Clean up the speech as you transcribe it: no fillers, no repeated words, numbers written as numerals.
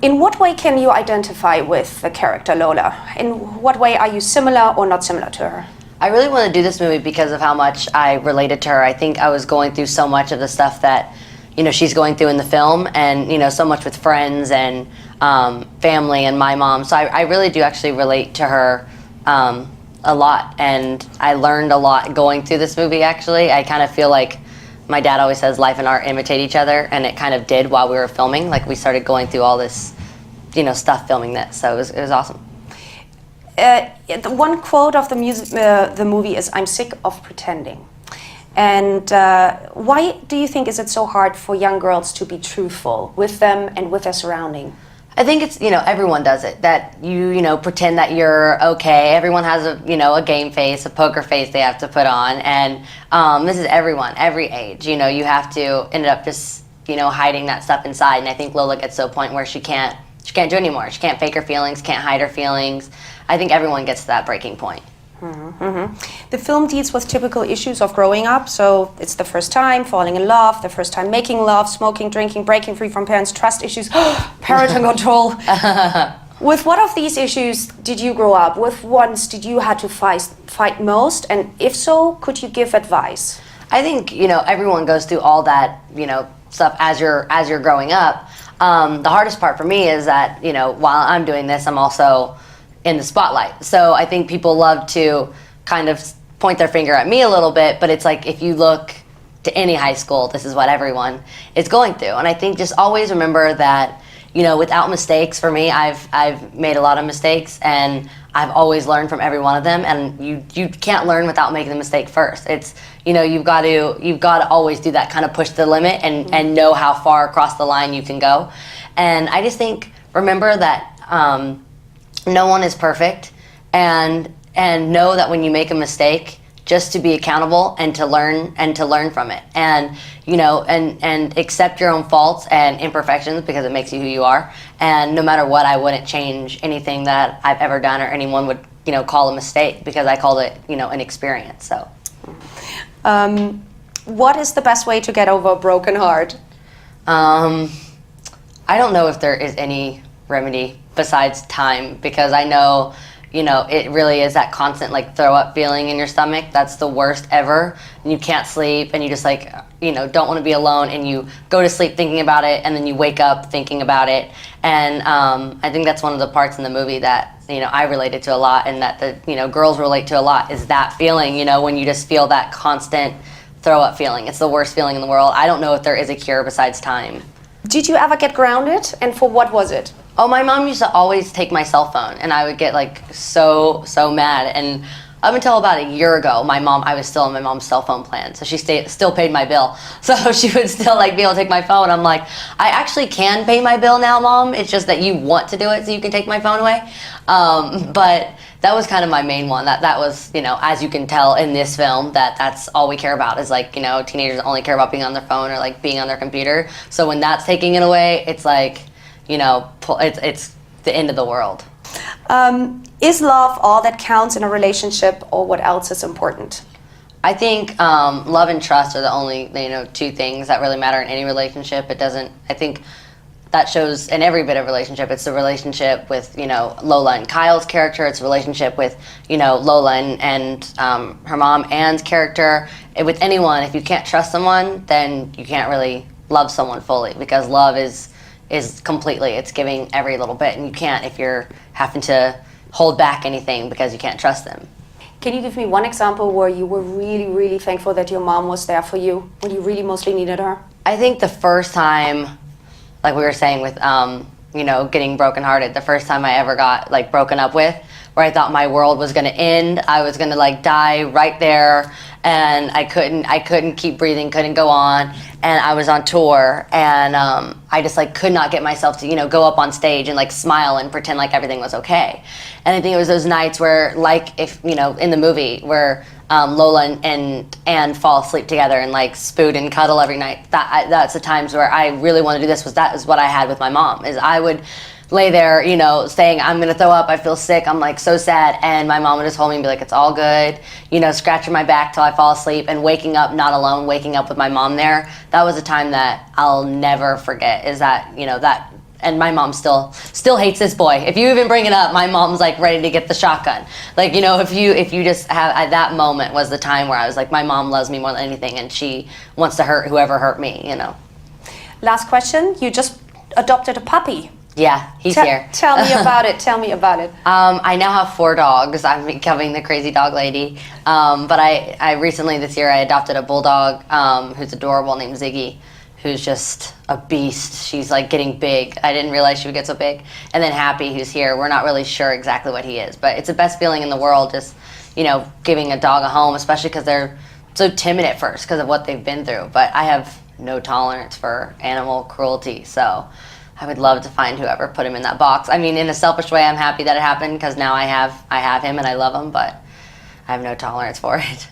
In what way can you identify with the character Lola? In what way are you similar or not similar to her? I really want to do this movie because of how much I related to her. I think I was going through so much of the stuff that, she's going through in the film, and, so much with friends and family and my mom. So I really do actually relate to her a lot, and I learned a lot going through this movie, actually. I kind of feel like my dad always says life and art imitate each other, and it kind of did while we were filming. Like, we started going through all this, stuff filming this, so it was awesome. The one quote of the movie is, "I'm sick of pretending." And why do you think is it so hard for young girls to be truthful with them and with their surrounding? I think it's, everyone does it, that you pretend that you're okay. Everyone has a game face, a poker face they have to put on. And this is everyone, every age. You have to end up just, hiding that stuff inside. And I think Lola gets to a point where she can't do it anymore. She can't fake her feelings, can't hide her feelings. I think everyone gets to that breaking point. Mm-hmm. The film deals with typical issues of growing up. So it's the first time falling in love, the first time making love, smoking, drinking, breaking free from parents, trust issues, parental control. With what of these issues did you grow up? With ones did you have to fight most? And if so, could you give advice? I think, everyone goes through all that, stuff as you're growing up. The hardest part for me is that, while I'm doing this, I'm also in the spotlight. So I think people love to kind of point their finger at me a little bit, but it's like, if you look to any high school, this is what everyone is going through. And I think just always remember that, without mistakes, for me, I've made a lot of mistakes, and I've always learned from every one of them. And you can't learn without making the mistake first. It's, you've got to always do that, kind of push the limit and know how far across the line you can go. And I just think, remember that no one is perfect, and know that when you make a mistake, just to be accountable and to learn from it, and and accept your own faults and imperfections, because it makes you who you are. And no matter what, I wouldn't change anything that I've ever done or anyone would call a mistake, because I called it an experience. So what is the best way to get over a broken heart? I don't know if there is any remedy besides time, because I know it really is that constant throw up feeling in your stomach. That's the worst ever, and you can't sleep, and you just don't want to be alone, and you go to sleep thinking about it, and then you wake up thinking about it. And I think that's one of the parts in the movie that I related to a lot, and that the girls relate to a lot, is that feeling, when you just feel that constant throw up feeling. It's the worst feeling in the world. I don't know if there is a cure besides time. Did you ever get grounded, and for what was it? Oh, my mom used to always take my cell phone, and I would get so mad. And up until about a year ago, I was still on my mom's cell phone plan, so she still paid my bill. So she would still be able to take my phone. I'm like, I actually can pay my bill now, Mom. It's just that you want to do it, so you can take my phone away. But that was kind of my main one. That was, as you can tell in this film, that's all we care about is teenagers only care about being on their phone or being on their computer. So when that's taking it away, it's it's the end of the world. Is love all that counts in a relationship, or what else is important? I think love and trust are the only two things that really matter in any relationship. I think that shows in every bit of relationship. It's the relationship with Lola and Kyle's character. It's a relationship with Lola and her mom Anne's character. With anyone, if you can't trust someone, then you can't really love someone fully, because love is completely, it's giving every little bit, and you can't if you're having to hold back anything because you can't trust them. Can you give me one example where you were really, really thankful that your mom was there for you when you really mostly needed her? I think the first time, like we were saying with getting brokenhearted, the first time I ever got broken up with, where I thought my world was going to end, I was going to die right there, and I couldn't keep breathing, couldn't go on, and I was on tour, and I just could not get myself to go up on stage and smile and pretend everything was okay. And I think it was those nights where if in the movie where Lola and Anne fall asleep together and spoon and cuddle every night, that's the times where I really wanted to do this. That is what I had with my mom, is I would lay there, saying, I'm going to throw up, I feel sick, I'm so sad, and my mom would just hold me and be like, it's all good, scratching my back till I fall asleep, and waking up not alone, waking up with my mom there. That was a time that I'll never forget, is that, and my mom still hates this boy. If you even bring it up, my mom's like ready to get the shotgun. Like, you know, if you just have, at that moment was the time where I was like, my mom loves me more than anything, and she wants to hurt whoever hurt me, you know. Last question. You just adopted a puppy. Yeah, he's here. Tell me about it. Tell me about it. I now have 4 dogs. I'm becoming the crazy dog lady. But I recently this year I adopted a bulldog who's adorable named Ziggy, who's just a beast. She's like getting big. I didn't realize she would get so big. And then Happy, who's here. We're not really sure exactly what he is, but it's the best feeling in the world, just, you know, giving a dog a home, especially because they're so timid at first because of what they've been through. But I have no tolerance for animal cruelty, so I would love to find whoever put him in that box. I mean, in a selfish way, I'm happy that it happened because now I have him and I love him, but I have no tolerance for it.